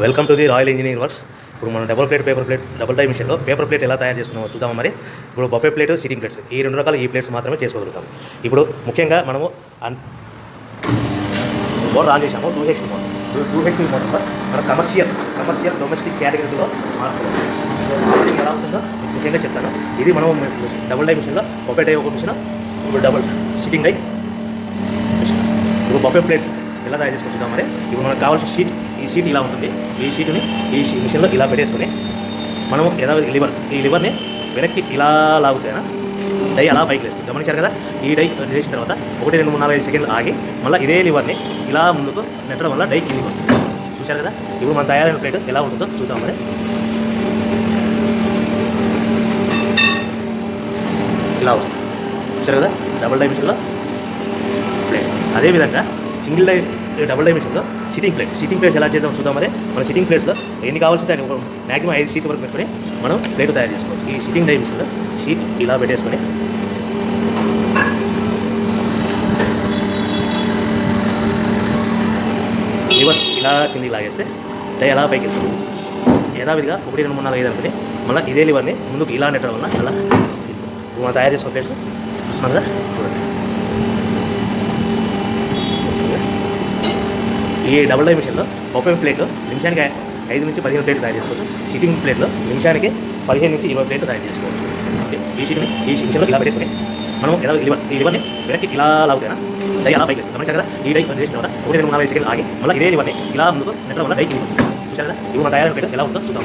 Welcome to the royal engineering works. ఇప్పుడు మనం double die మిషన్లో పేపర్ ప్లేట్ ఎలా తయారు చేసుకున్నామో చూద్దాం. మరి ఇప్పుడు బఫే ప్లేట్, సిట్టింగ్ ప్లేట్స్, ఈ రెండు రకాల ఈ ప్లేట్స్ మాత్రమే చేసుకోగలుగుతాం. ఇప్పుడు ముఖ్యంగా మనము మోటార్ ఆన్ చేసాము. 2HP motor. 2HP మోటార్లో మన కమర్షియల్ డొమెస్టిక్ కేటగిరీలో మార్చుకోవాలి. ఎలా ఉంటుందో ముఖ్యంగా చెప్తాను. ఇది మనం డబుల్ డై మిషన్లో బఫే డై ఒక మిషన్, ఇప్పుడు డబుల్ సిట్టింగ్ డై మిషన్. ఇప్పుడు బఫే ప్లేట్ ఎలా తయారు చేసుకుంటున్నాం. మరి ఇప్పుడు మనకు కావాల్సిన షీట్, ఈ షీట్ ఇలా ఉంటుంది. ఈ షీట్ని ఈ మిషన్లో ఇలా పెట్టేసుకొని మనం ఈ లివర్ని వెనక్కి ఇలా లాగుతేనా డై అలా పైకి వేస్తుంది. గమనించారు కదా. ఈ డై వేసిన తర్వాత 1, 2, 3, 4, 5 సెకండ్లు ఆగి మళ్ళీ ఇదే లివర్ని ఇలా ముందుకు నెట్టడం వల్ల డై కిందికి వస్తుంది. చూశారు కదా. ఇప్పుడు మన తయారైన ప్లేట్ ఎలా ఉంటుందో చూద్దాం. మరి ఇలా వస్తుంది. చూశారు కదా. డబుల్ డై మిషన్లో ప్లేట్. అదేవిధంగా సింగిల్ డై డబుల్ డై మిషన్లో సిట్టింగ్ ప్లేట్స్ ఎలా చేద్దాం చూద్దాం. మరి మన సిట్టింగ్ ప్లేట్స్లో ఎన్ని కావాల్సింటే అని మ్యాక్సిమం 5 షీట్ వరకు పెట్టుకొని మనం ప్లేట్ తయారు చేసుకోవచ్చు. ఈ సిట్టింగ్ డై మిషన్లో షీట్ ఇలా పెట్టేసుకొని లివర్ ఇలా కిందికి లాగేస్తే డై అలా పైకి వెళ్తుంది. యథావిధిగా 1, 2, 3, 4, 5 అనుకుని మళ్ళీ ఇదే లివర్ని ముందుకు ఇలా నెట్టడం వల్ల అలా మనం తయారు చేసుకున్న ప్లేట్స్ చూస్తున్నాం కదా. చూడండి. ఈ డబుల్ డై మిషన్లో బఫే ప్లేట్ నిమిషానికి 5 నుంచి 15 ప్లేట్లు తయారు చేసుకోవచ్చు. సిట్టింగ్ ప్లేట్లో నిమిషానికి 15 నుంచి 20 ప్లేట్లు తయారు చేసుకోవచ్చు. ఓకే. ఈ మిషన్లో ఇలా పెట్టేసుకొని మనం ఈ లివర్ని వెనక్కి ఇలా లాగుతేనా డై అలా పైకి వేస్తుంది. గమనించారు కదా. ఈ డై వేసిన తర్వాత 1, 2, 3, 4, 5 సెకండ్లు ఆగి మళ్ళీ ఇదే లివర్ని ఇలా ముందుకు నెట్టడం వల్ల డై కిందికి వస్తుంది. చూసారు కదా. ఇవి మన తయారైన ప్లేట్ ఎలా ఉంటుందో చూద్దాం.